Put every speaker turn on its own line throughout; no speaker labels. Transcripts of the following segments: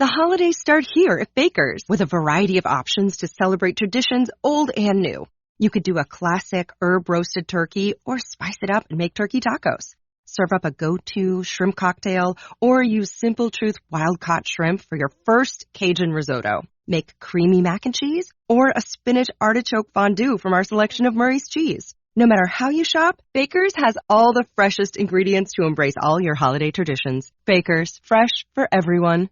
The holidays start here at Baker's with a variety of options to celebrate traditions old and new. You could do a classic herb-roasted turkey or spice it up and make turkey tacos. Serve up a go-to shrimp cocktail or use Simple Truth wild-caught shrimp for your first Cajun risotto. Make creamy mac and cheese or a spinach artichoke fondue from our selection of Murray's cheese. No matter how you shop, Baker's has all the freshest ingredients to embrace all your holiday traditions. Baker's, fresh for everyone.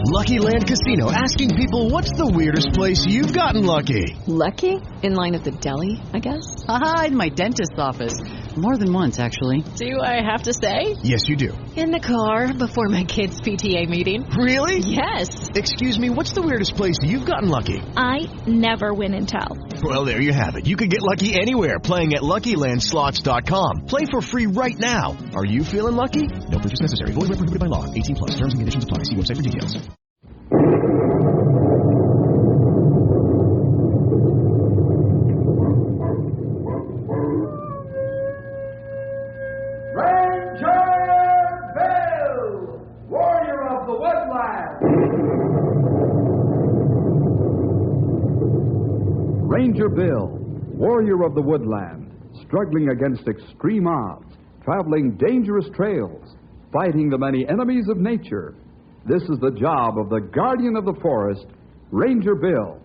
Lucky Land Casino, asking people, what's the weirdest place you've gotten lucky?
Lucky? In line at the deli, I guess?
Aha, in my dentist's office. More than once, actually.
Do I have to say?
Yes, you do.
In the car before my kids' PTA meeting.
Really?
Yes.
Excuse me, what's the weirdest place you've gotten lucky?
I never win and tell.
Well, there you have it. You can get lucky anywhere, playing at LuckyLandSlots.com. Play for free right now. Are you feeling lucky? No purchase necessary. Void where prohibited by law. 18 plus. Terms and conditions apply. See website for details.
Ranger Bill, warrior of the woodland, struggling against extreme odds, traveling dangerous trails, fighting the many enemies of nature. This is the job of the guardian of the forest, Ranger Bill.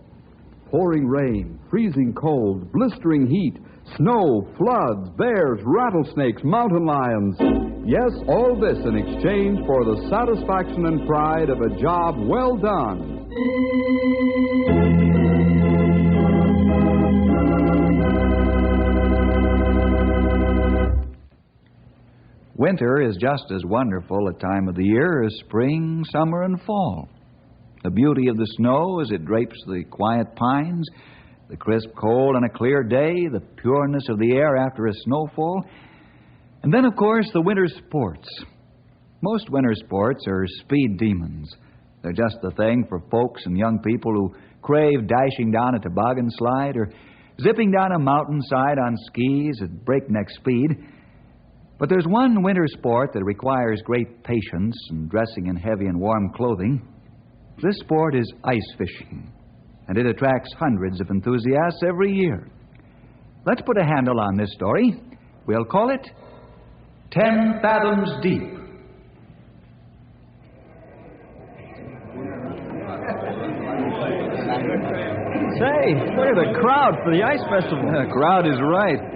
Pouring rain, freezing cold, blistering heat, snow, floods, bears, rattlesnakes, mountain lions. Yes, all this in exchange for the satisfaction and pride of a job well done.
Winter is just as wonderful a time of the year as spring, summer, and fall. The beauty of the snow as it drapes the quiet pines, the crisp cold on a clear day, the pureness of the air after a snowfall, and then, of course, the winter sports. Most winter sports are speed demons. They're just the thing for folks and young people who crave dashing down a toboggan slide or zipping down a mountainside on skis at breakneck speed. But there's one winter sport that requires great patience and dressing in heavy and warm clothing. This sport is ice fishing, and it attracts hundreds of enthusiasts every year. Let's put a handle on this story. We'll call it 10 Fathoms Deep.
Say, look at the crowd for the ice festival.
The crowd is right.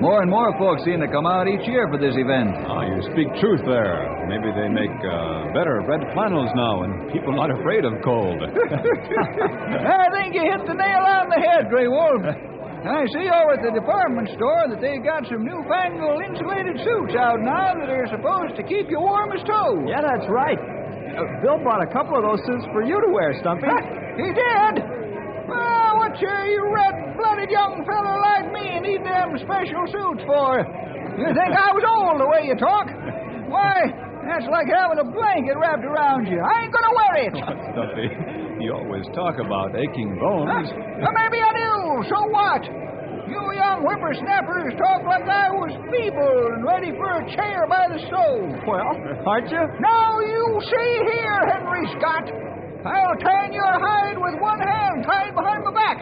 More and more folks seem to come out each year for this event.
Oh, you speak truth there. Maybe they make better red flannels now and people not afraid of cold.
I think you hit the nail on the head, Grey Wolf. I see over at the department store that they got some newfangled insulated suits out now that are supposed to keep you warm as toast.
Yeah, that's right. Bill bought a couple of those suits for you to wear, Stumpy.
He did? Well, what you red-blooded young fella like me need them special suits for? You think I was old the way you talk? Why, that's like having a blanket wrapped around you. I ain't gonna wear it.
Stumpy, you always talk about aching bones.
Well, maybe I do. So what? You young whippersnappers talk like I was feeble and ready for a chair by the stove.
Well, aren't you?
Now you see here, Henry Scott. I'll tan your hide with one hand tied behind my back.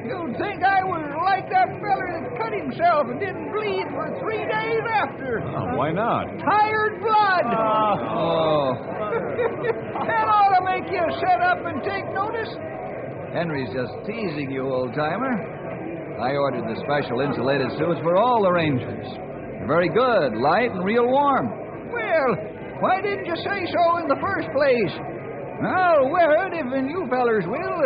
You'd think I was like that feller that cut himself and didn't bleed for 3 days after.
Why not?
Tired blood. That ought to make you sit up and take notice. Henry's just teasing you, old-timer. I ordered the special insulated suits for all the Rangers. They're very good, light, and real warm. Well, why didn't you say so in the first place? I'll wear it if you fellers will.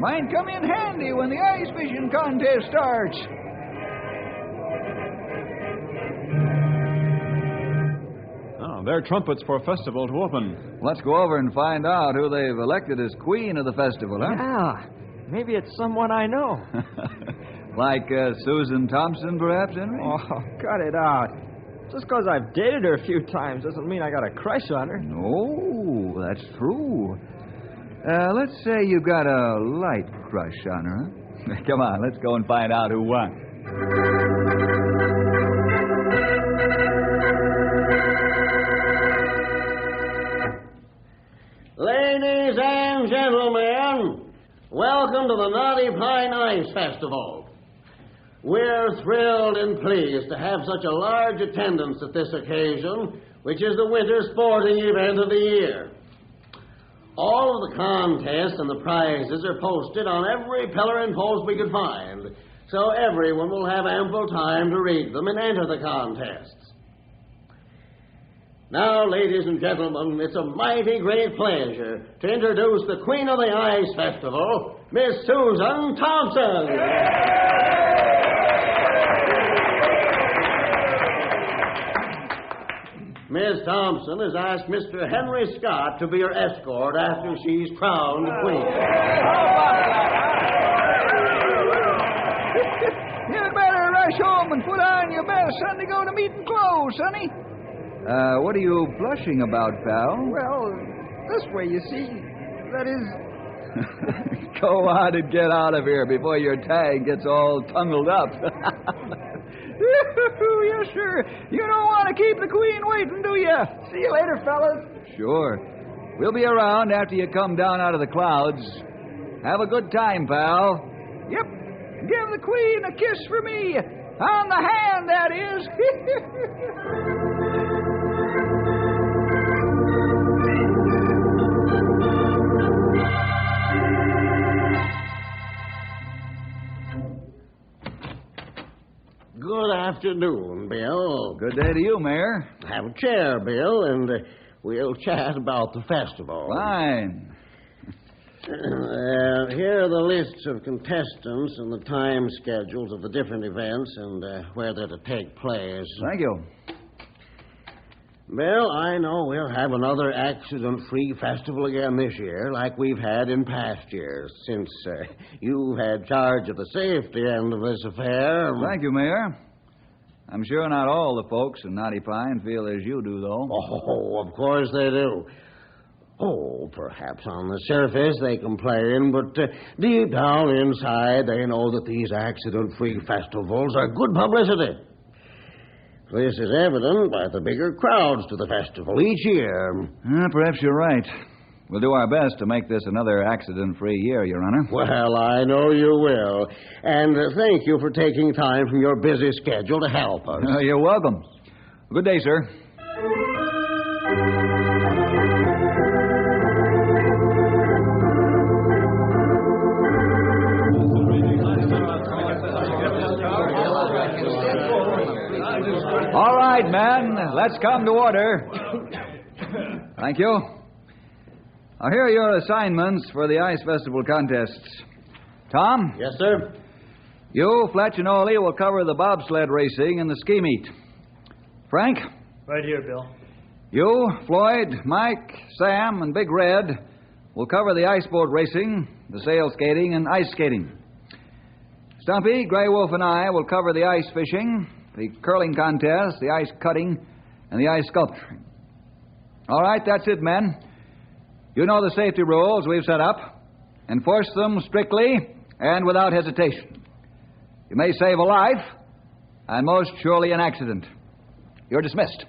Mine come in handy when the ice fishing contest starts.
Oh, they're trumpets for a festival to open.
Let's go over and find out who they've elected as queen of the festival, huh?
Yeah, maybe it's someone I know.
Like Susan Thompson, perhaps, Henry?
Oh, cut it out. Just because I've dated her a few times doesn't mean I got a crush on her.
No, that's true. Let's say you got a light crush on her, huh? Come on, let's go and find out who won.
Ladies and gentlemen, welcome to the Knotty Pine Ice Festival. We're thrilled and pleased to have such a large attendance at this occasion, which is the winter sporting event of the year. All of the contests and the prizes are posted on every pillar and post we could find, so everyone will have ample time to read them and enter the contests. Now, ladies and gentlemen, it's a mighty great pleasure to introduce the Queen of the Ice Festival, Miss Susan Thompson. Miss Thompson has asked Mr. Henry Scott to be her escort after she's crowned queen.
You'd better rush home and put on your best Sunday go-to-meeting clothes, sonny.
What are you blushing about, pal?
Well, this way, you see. That is...
Go on and get out of here before your tag gets all tangled up.
Yes, sir. You don't want to keep the queen waiting, do you? See you later, fellas.
Sure. We'll be around after you come down out of the clouds. Have a good time, pal.
Yep. Give the queen a kiss for me. On the hand, that is.
Good afternoon, Bill.
Good day to you, Mayor.
Have a chair, Bill, and we'll chat about the festival.
Fine.
Here are the lists of contestants and the time schedules of the different events and where they're to take place.
Thank you.
Bill, I know we'll have another accident-free festival again this year, like we've had in past years, since you've had charge of the safety end of this affair.
Thank you, Mayor. I'm sure not all the folks in Knotty Pine feel as you do, though.
Oh, of course they do. Oh, perhaps on the surface they complain, but deep down inside they know that these accident-free festivals are good publicity. This is evident by the bigger crowds to the festival each year.
Perhaps you're right. We'll do our best to make this another accident-free year, Your Honor.
Well, I know you will. And thank you for taking time from your busy schedule to help us.
You're welcome. Good day, sir. All right, men, let's come to order. Thank you. Now, here are your assignments for the Ice Festival contests. Tom?
Yes, sir?
You, Fletch, and Ole will cover the bobsled racing and the ski meet. Frank?
Right here, Bill.
You, Floyd, Mike, Sam, and Big Red will cover the ice boat racing, the sail skating, and ice skating. Stumpy, Grey Wolf, and I will cover the ice fishing, the curling contest, the ice cutting, and the ice sculpturing. All right, that's it, men. You know the safety rules we've set up. Enforce them strictly and without hesitation. You may save a life and most surely an accident. You're dismissed.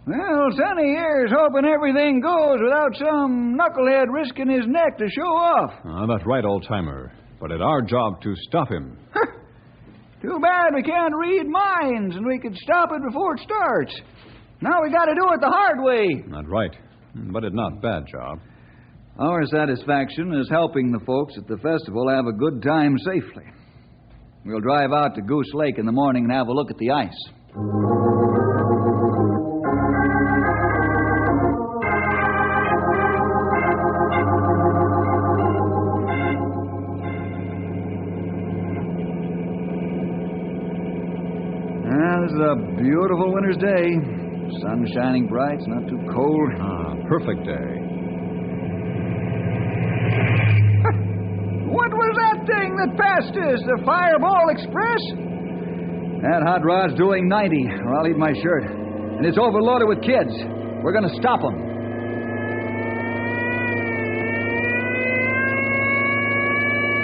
Well, Sonny here's hoping everything goes without some knucklehead risking his neck to show off.
That's right, old-timer. But it's our job to stop him.
Too bad we can't read minds and we could stop it before it starts. Now we got to do it the hard way.
That's right. But it's not a bad job.
Our satisfaction is helping the folks at the festival have a good time safely. We'll drive out to Goose Lake in the morning and have a look at the ice. This is a beautiful winter's day. Sun shining bright, it's not too cold.
Perfect day.
What was that thing that passed us? The Fireball Express?
That hot rod's doing 90, or I'll eat my shirt. And it's overloaded with kids. We're going to stop them.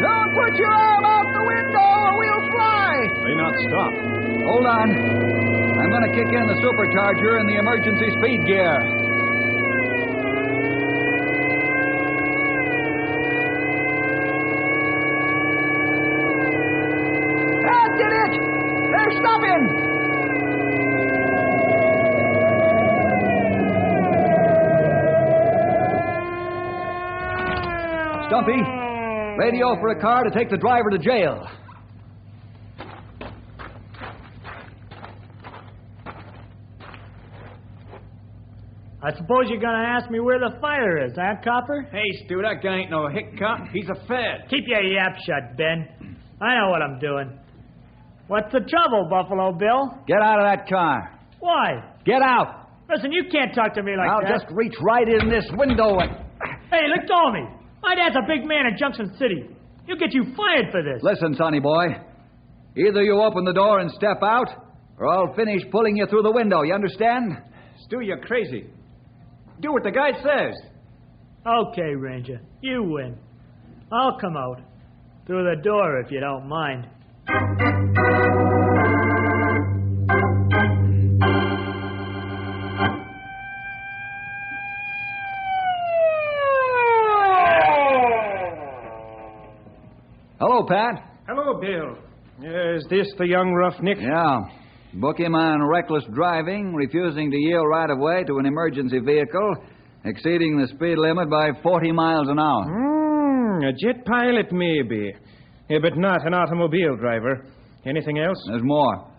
Don't put your arm out the window or we'll fly.
May not stop.
Hold on. I'm going to kick in the supercharger and the emergency speed gear.
That did it! They're stopping!
Stumpy, radio for a car to take the driver to jail.
I suppose you're going to ask me where the fire is, huh, Copper?
Hey, Stu, that guy ain't no hick cop. He's a fed.
Keep your yap shut, Ben. I know what I'm doing. What's the trouble, Buffalo Bill?
Get out of that car.
Why?
Get out.
Listen, you can't talk to me like that.
I'll just reach right in this window and...
Hey, let go of me. My dad's a big man in Junction City. He'll get you fired for this.
Listen, sonny boy. Either you open the door and step out, or I'll finish pulling you through the window. You understand?
Stu, you're crazy. Do what the guy says.
Okay, Ranger. You win. I'll come out. Through the door, if you don't mind.
Hello, Pat.
Hello, Bill. Is this the young roughneck?
Yeah. Book him on reckless driving, refusing to yield right of way to an emergency vehicle, exceeding the speed limit by 40 miles an hour.
A jet pilot, maybe. But not an automobile driver. Anything else?
There's more.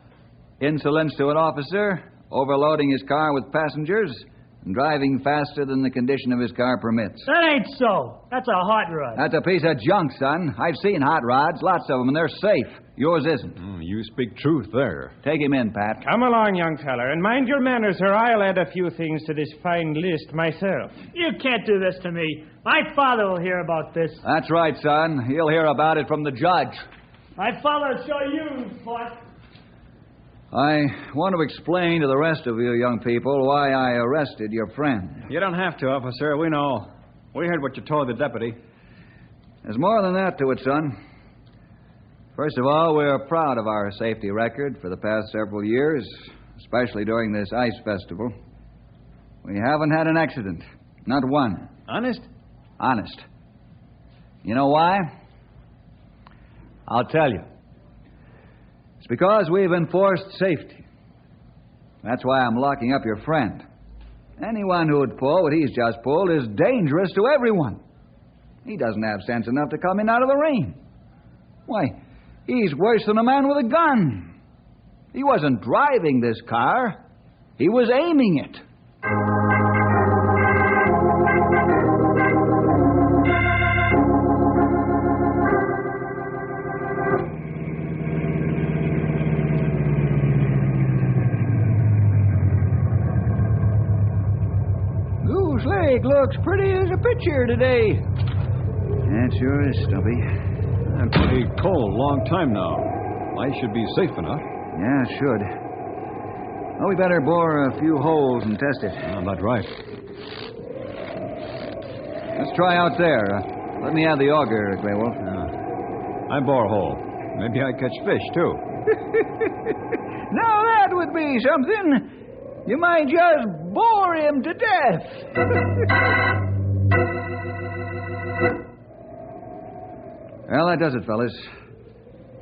Insolence to an officer, overloading his car with passengers, and driving faster than the condition of his car permits.
That ain't so. That's a hot rod.
That's a piece of junk, son. I've seen hot rods, lots of them, and they're safe. Yours isn't.
You speak truth there.
Take him in, Pat.
Come along, young feller, and mind your manners, or I'll add a few things to this fine list myself.
You can't do this to me. My father will hear about this.
That's right, son. He'll hear about it from the judge.
My father will show you, sport.
I want to explain to the rest of you young people why I arrested your friend.
You don't have to, officer. We know. We heard what you told the deputy.
There's more than that to it, son. First of all, we're proud of our safety record for the past several years, especially during this ice festival. We haven't had an accident. Not one.
Honest?
Honest. You know why? I'll tell you. It's because we've enforced safety. That's why I'm locking up your friend. Anyone who would pull what he's just pulled is dangerous to everyone. He doesn't have sense enough to come in out of the rain. Why, he's worse than a man with a gun. He wasn't driving this car. He was aiming it.
Goose Lake looks pretty as a picture today.
That sure is, Stumpy.
Pretty cold, long time now. Ice should be safe enough.
Yeah, it should. Well, we better bore a few holes and test it.
That's right.
Let's try out there. Let me have the auger, Grey Wolf.
I bore a hole. Maybe I catch fish, too.
Now that would be something. You might just bore him to death.
Well, that does it, fellas.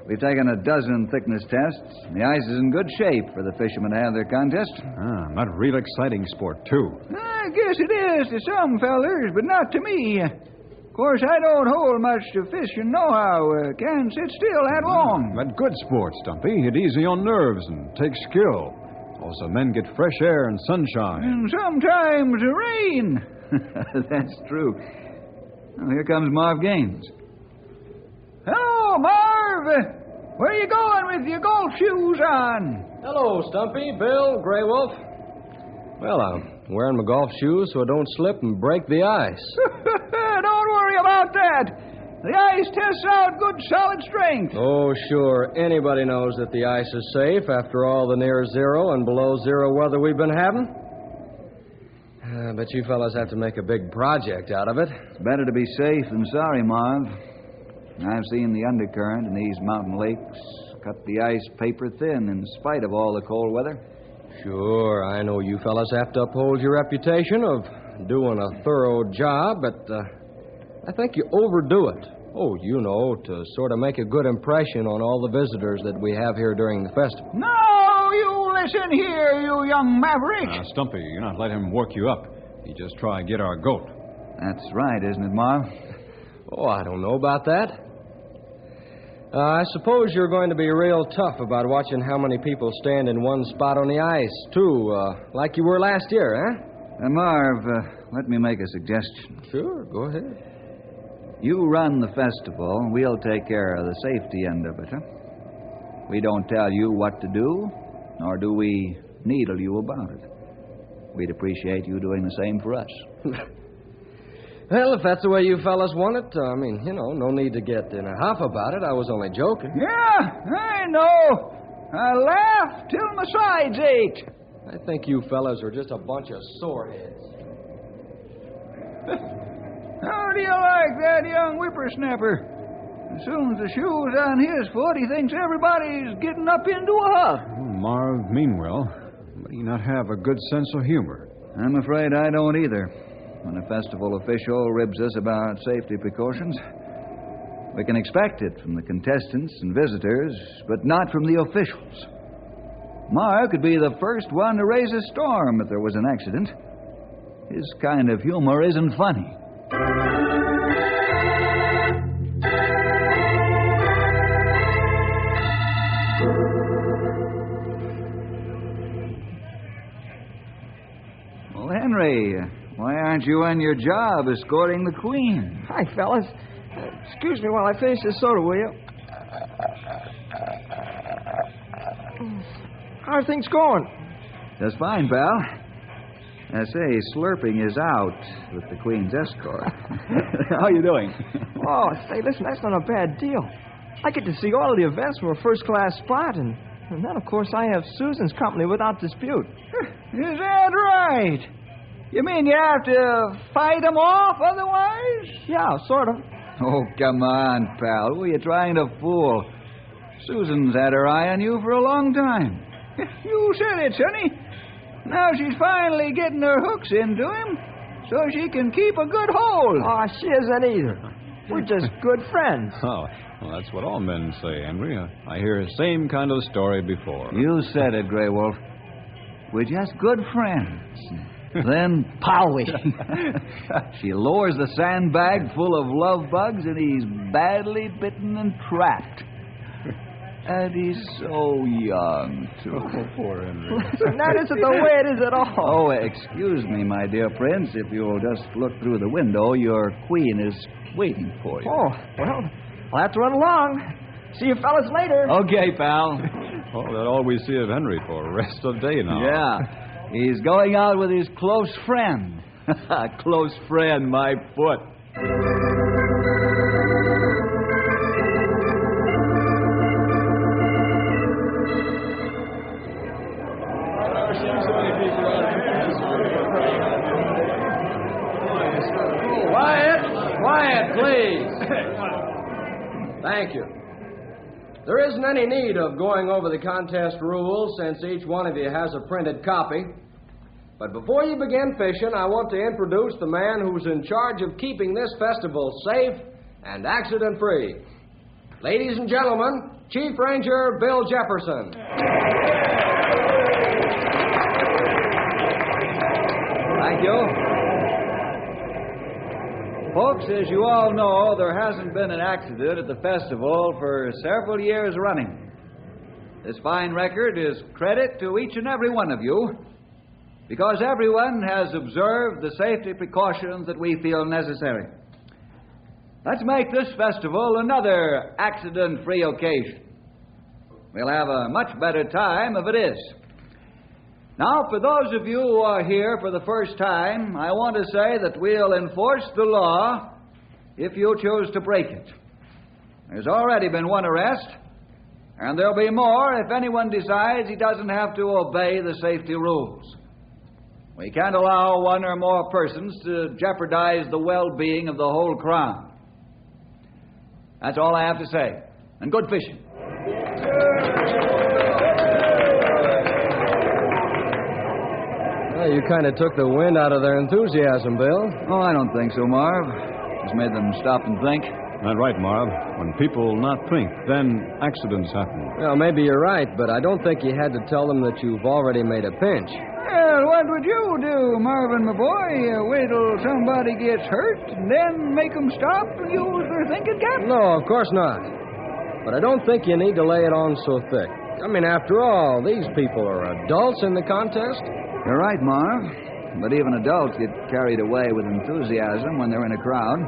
We've taken a dozen thickness tests. The ice is in good shape for the fishermen to have their contest.
Not real exciting sport, too.
I guess it is to some fellers, but not to me. Of course, I don't hold much to fishing nohow. Can't sit still that long.
But good sport, Stumpy. It easy on nerves and takes skill. Also, men get fresh air and sunshine.
And sometimes rain.
That's true. Well, here comes Marv Gaines.
Hello, Marv. Where you going with your golf shoes on?
Hello, Stumpy, Bill, Grey Wolf. Well, I'm wearing my golf shoes so I don't slip and break the ice.
Don't worry about that. The ice tests out good solid strength.
Oh, sure. Anybody knows that the ice is safe after all the near zero and below zero weather we've been having. But you fellas have to make a big project out of it.
It's better to be safe than sorry, Marv. I've seen the undercurrent in these mountain lakes cut the ice paper thin in spite of all the cold weather.
Sure, I know you fellas have to uphold your reputation of doing a thorough job, but I think you overdo it. Oh, you know, to sort of make a good impression on all the visitors that we have here during the festival.
No, you listen here, you young maverick.
Stumpy, you're not letting him work you up. You just try and get our goat.
That's right, isn't it, Ma?
Oh, I don't know about that. I suppose you're going to be real tough about watching how many people stand in one spot on the ice, too, like you were last year, eh?
Marv, let me make a suggestion.
Sure, go ahead.
You run the festival, we'll take care of the safety end of it, huh? We don't tell you what to do, nor do we needle you about it. We'd appreciate you doing the same for us.
Well, if that's the way you fellas want it, no need to get in a huff about it. I was only joking.
Yeah, I know. I laughed till my sides ached.
I think you fellas are just a bunch of soreheads.
How do you like that young whippersnapper? As soon as the shoe's on his foot, he thinks everybody's getting up into a huff.
Marv Meanwell, do you not have a good sense of humor?
I'm afraid I don't either. When a festival official ribs us about safety precautions, we can expect it from the contestants and visitors, but not from the officials. Marv could be the first one to raise a storm if there was an accident. His kind of humor isn't funny. Well, Henry, why aren't you on your job escorting the Queen?
Hi, fellas. Excuse me while I finish this soda, will you? How are things going?
Just fine, pal. I say, slurping is out with the Queen's escort. How you doing?
Oh, say, listen, that's not a bad deal. I get to see all of the events from a first-class spot, and then, of course, I have Susan's company without dispute.
Is that right? You mean you have to fight them off otherwise?
Yeah, sort of.
Oh, come on, pal. Who are you trying to fool? Susan's had her eye on you for a long time.
You said it, Sonny. Now she's finally getting her hooks into him so she can keep a good hold.
Oh, she isn't either. We're just good friends.
Oh, well, that's what all men say, Henry. I hear the same kind of story before.
You said it, Grey Wolf. We're just good friends. Then, powie. She lowers the sandbag full of love bugs, and he's badly bitten and trapped. And he's so young, too.
Oh, poor Henry.
That isn't the way it is at all.
Oh, excuse me, my dear Prince. If you'll just look through the window, your Queen is waiting for you.
Oh, well, I'll have to run along. See you fellas later.
Okay, pal.
Oh, that's all we see of Henry for the rest of the day now.
Yeah. He's going out with his close friend. Close friend, my foot.
Quiet, please. Thank you. There isn't any need of going over the contest rules since each one of you has a printed copy. But before you begin fishing, I want to introduce the man who's in charge of keeping this festival safe and accident-free. Ladies and gentlemen, Chief Ranger Bill Jefferson.
Thank you. Folks, as you all know, there hasn't been an accident at the festival for several years running. This fine record is credit to each and every one of you, because everyone has observed the safety precautions that we feel necessary. Let's make this festival another accident-free occasion. We'll have a much better time if it is. Now, for those of you who are here for the first time, I want to say that we'll enforce the law if you choose to break it. There's already been one arrest, and there'll be more if anyone decides he doesn't have to obey the safety rules. We can't allow one or more persons to jeopardize the well-being of the whole crowd. That's all I have to say. And good fishing.
Well, you kind of took the wind out of their enthusiasm, Bill.
Oh, I don't think so, Marv. Just made them stop and think.
Not right, Marv. When people not think, then accidents happen.
Well, maybe you're right, but I don't think you had to tell them that you've already made a pinch.
Well, what would you do, Marvin, my boy? Wait till somebody gets hurt and then make them stop and use their thinking cap?
No, of course not. But I don't think you need to lay it on so thick. I mean, after all, these people are adults in the contest.
You're right, Marv. But even adults get carried away with enthusiasm when they're in a crowd.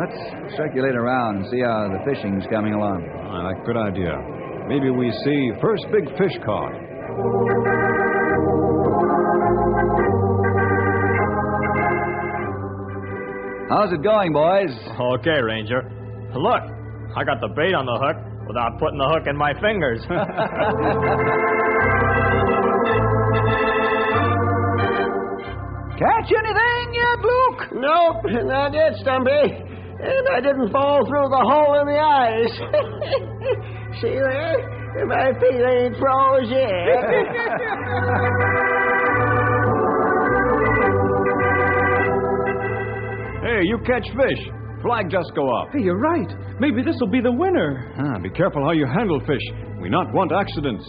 Let's circulate around and see how the fishing's coming along.
Good idea. Maybe we see first big fish caught.
How's it going, boys?
Okay, Ranger. Look, I got the bait on the hook without putting the hook in my fingers.
Catch anything yet, Luke?
Nope, not yet, Stumpy. And I didn't fall through the hole in the ice. See there? My feet ain't froze yet.
Hey, you catch fish. Flag just go up.
Hey, you're right. Maybe this will be the winner.
Be careful how you handle fish. We not want accidents.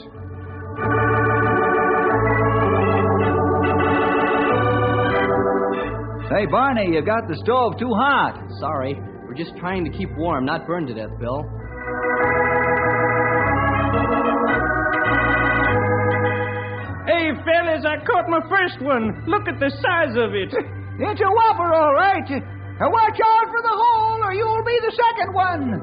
Say, Barney, you got the stove too hot.
Sorry. We're just trying to keep warm, not burn to death, Bill.
Hey, fellas, I caught my first one. Look at the size of it.
It's a whopper, all right. Watch out for the hole, or you'll be the second one.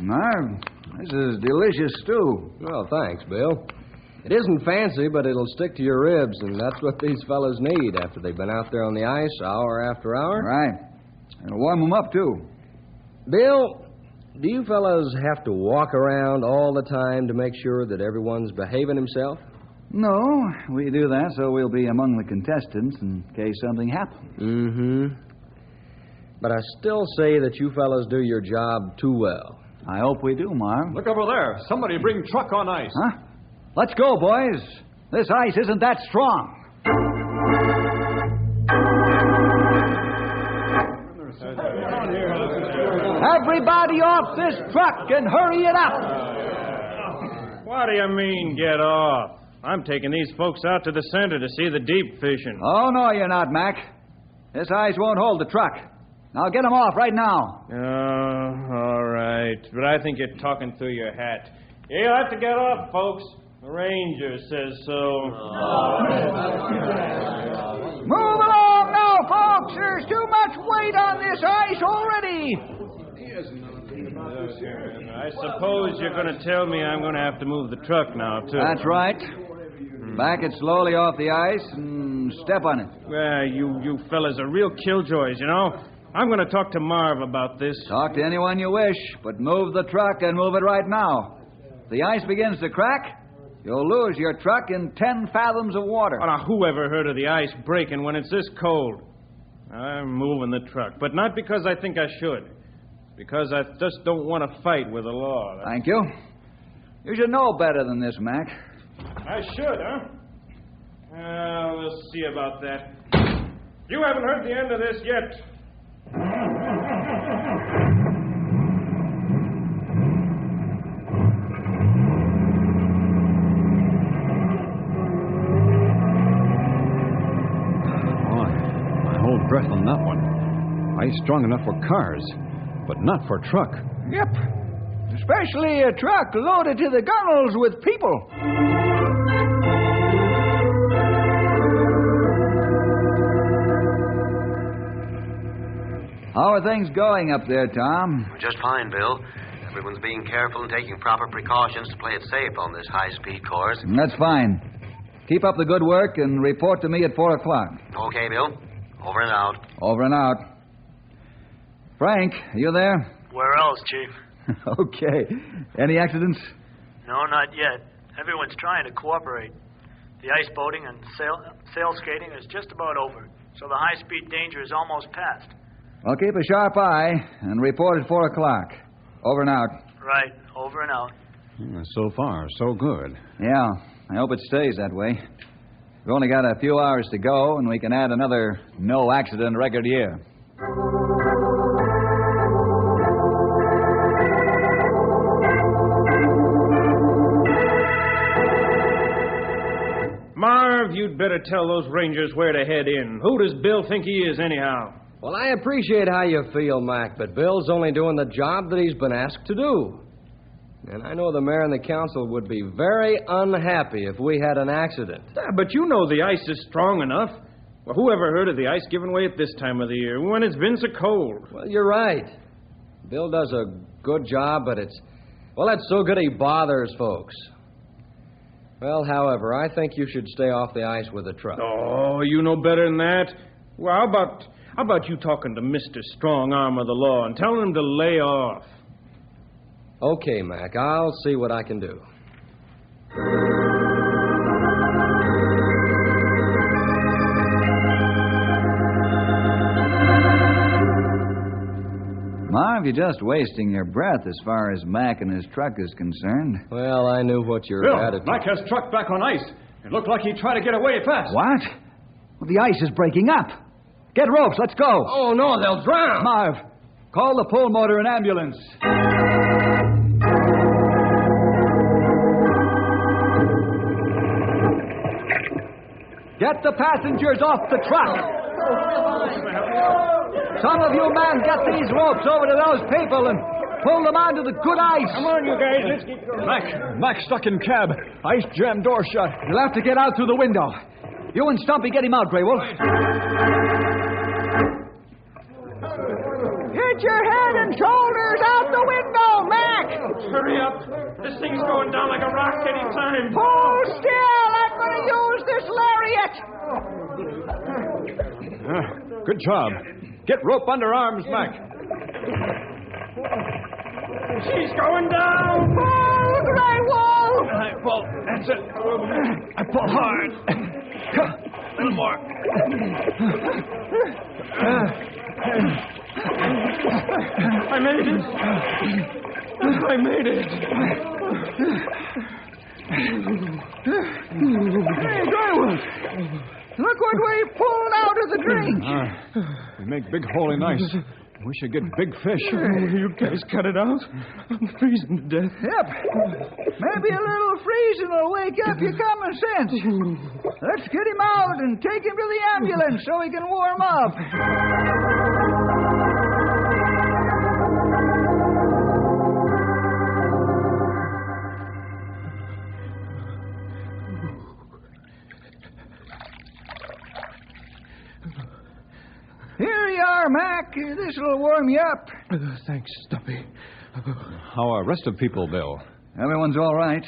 Marv, this is delicious stew.
Well, thanks, Bill. It isn't fancy, but it'll stick to your ribs, and that's what these fellas need after they've been out there on the ice hour after hour.
Right. It'll warm them up, too.
Bill, do you fellas have to walk around all the time to make sure that everyone's behaving himself?
No, we do that so we'll be among the contestants in case something happens.
Mm-hmm. But I still say that you fellas do your job too well.
I hope we do, Marv.
Look over there. Somebody bring truck on ice.
Huh? Let's go, boys. This ice isn't that strong.
Everybody off this truck and hurry it up.
What do you mean, get off? I'm taking these folks out to the center to see the deep fishing.
Oh, no, you're not, Mac. This ice won't hold the truck. Now get them off right now.
Oh, all right. But I think you're talking through your hat. You'll have to get off, folks. The ranger says so.
Move along now, folks. There's too much weight on this ice already.
I suppose you're going to tell me I'm going to have to move the truck now, too.
That's right. Back it slowly off the ice and step on it.
Well, you fellas are real killjoys, you know. I'm going to talk to Marv about this.
Talk to anyone you wish, but move the truck and move it right now. If the ice begins to crack, you'll lose your truck in 10 fathoms of water.
Oh, now, who ever heard of the ice breaking when it's this cold? I'm moving the truck, but not because I think I should. Because I just don't want to fight with the law.
Thank you. You should know better than this, Mac.
I should, huh? We'll see about that. You haven't heard the end of this yet.
I hold breath on that one. Ice strong enough for cars, but not for truck.
Yep. Especially a truck loaded to the gunnels with people.
How are things going up there, Tom?
Just fine, Bill. Everyone's being careful and taking proper precautions to play it safe on this high-speed course.
That's fine. Keep up the good work and report to me at 4 o'clock.
Okay, Bill. Over and out.
Over and out. Frank, are you there?
Where else, Chief?
Okay. Any accidents?
No, not yet. Everyone's trying to cooperate. The ice boating and sail skating is just about over, so the high-speed danger is almost past.
Well, keep a sharp eye and report at 4 o'clock. Over and out.
Right. Over and out.
So far, so good.
Yeah, I hope it stays that way. We've only got a few hours to go, and we can add another no-accident record year.
Marv, you'd better tell those Rangers where to head in. Who does Bill think he is, anyhow?
Well, I appreciate how you feel, Mac, but Bill's only doing the job that he's been asked to do. And I know the mayor and the council would be very unhappy if we had an accident.
Yeah, but you know the ice is strong enough. Well, who ever heard of the ice giving way at this time of the year, when it's been so cold?
Well, you're right. Bill does a good job, but it's so good he bothers folks. Well, however, I think you should stay off the ice with the truck.
Oh, you know better than that. Well, how about you talking to Mr. Strong Arm of the Law and telling him to lay off?
Okay, Mac, I'll see what I can do.
Marv, you're just wasting your breath as far as Mac and his truck is concerned.
Well, I knew what your
Bill,
attitude...
Mac has truck back on ice. It looked like he tried to get away fast.
What? Well, the ice is breaking up. Get ropes, let's go.
Oh, no, they'll drown.
Marv, call the pull motor and ambulance. Get the passengers off the truck. Some of you men get these ropes over to those people and pull them onto the good ice.
Come on, you guys, let's get going.
Mac's stuck in cab. Ice jam door shut.
You'll have to get out through the window. You and Stumpy get him out, Grey Wolf.
Get your head and shoulders out the window, Mac!
Hurry up. This thing's going down like a rock any time.
Hold still. I'm going to use this lariat.
Good job. Get rope under arms, Mac.
She's going down.
Pull, Grey Wolf.
I pull. That's it. I pull hard. A little more.
I made it. I made it.
Hey, Grey Wolf. Look what we pulled out of the drink.
We make big hole in ice. We should get big fish.
You guys cut it out? I'm freezing to death.
Yep. Maybe a little freezing will wake up your common sense. Let's get him out and take him to the ambulance so he can warm up. Here you are, Mac. This'll warm you up.
Thanks, Stumpy.
How are rest of people, Bill?
Everyone's all right.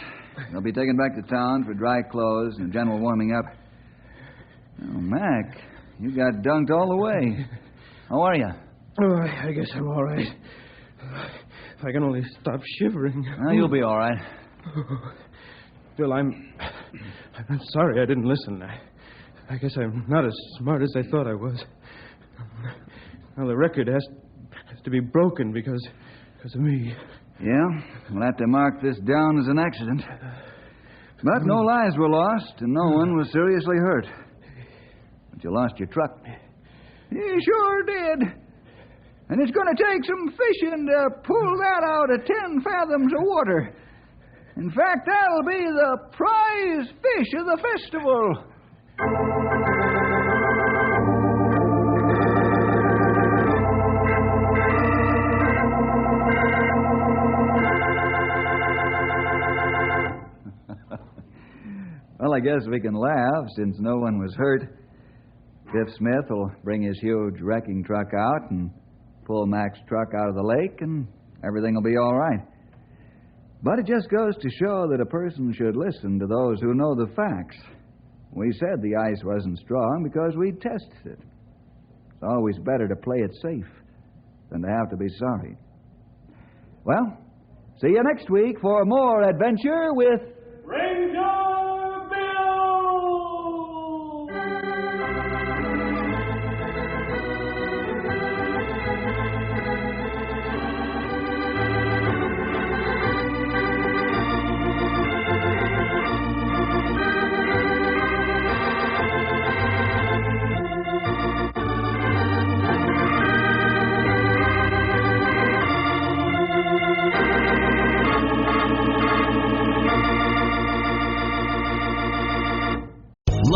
They'll be taken back to town for dry clothes and general warming up. Oh, Mac, you got dunked all the way. How are you?
Oh, I guess I'm all right. If I can only stop shivering.
Well, you'll be all right.
Bill, I'm sorry I didn't listen. I guess I'm not as smart as I thought I was. Well, the record has to be broken because of me.
Yeah, we'll have to mark this down as an accident. But no lives were lost, and no one was seriously hurt. But you lost your truck.
You sure did. And it's going to take some fishing to pull that out of 10 fathoms of water. In fact, that'll be the prize fish of the festival.
Well, I guess we can laugh since no one was hurt. Biff Smith will bring his huge wrecking truck out and pull Mac's truck out of the lake, and everything will be all right. But it just goes to show that a person should listen to those who know the facts. We said the ice wasn't strong because we tested it. It's always better to play it safe than to have to be sorry. Well, see you next week for more adventure with
Ranger Bill!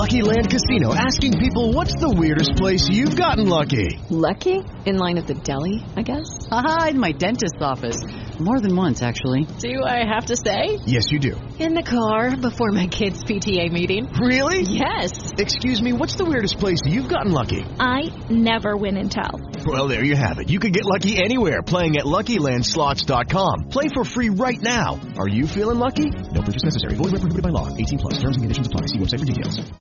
Lucky Land Casino, asking people, what's the weirdest place you've gotten lucky?
Lucky? In line at the deli, I guess?
Aha, in my dentist's office. More than once, actually.
Do I have to say?
Yes, you do.
In the car before my kids' PTA meeting.
Really?
Yes.
Excuse me, what's the weirdest place you've gotten lucky?
I never win and tell.
Well, there you have it. You can get lucky anywhere, playing at LuckyLandSlots.com. Play for free right now. Are you feeling lucky? No purchase necessary. Void where prohibited by law. 18 plus. Terms and conditions apply. See website for details.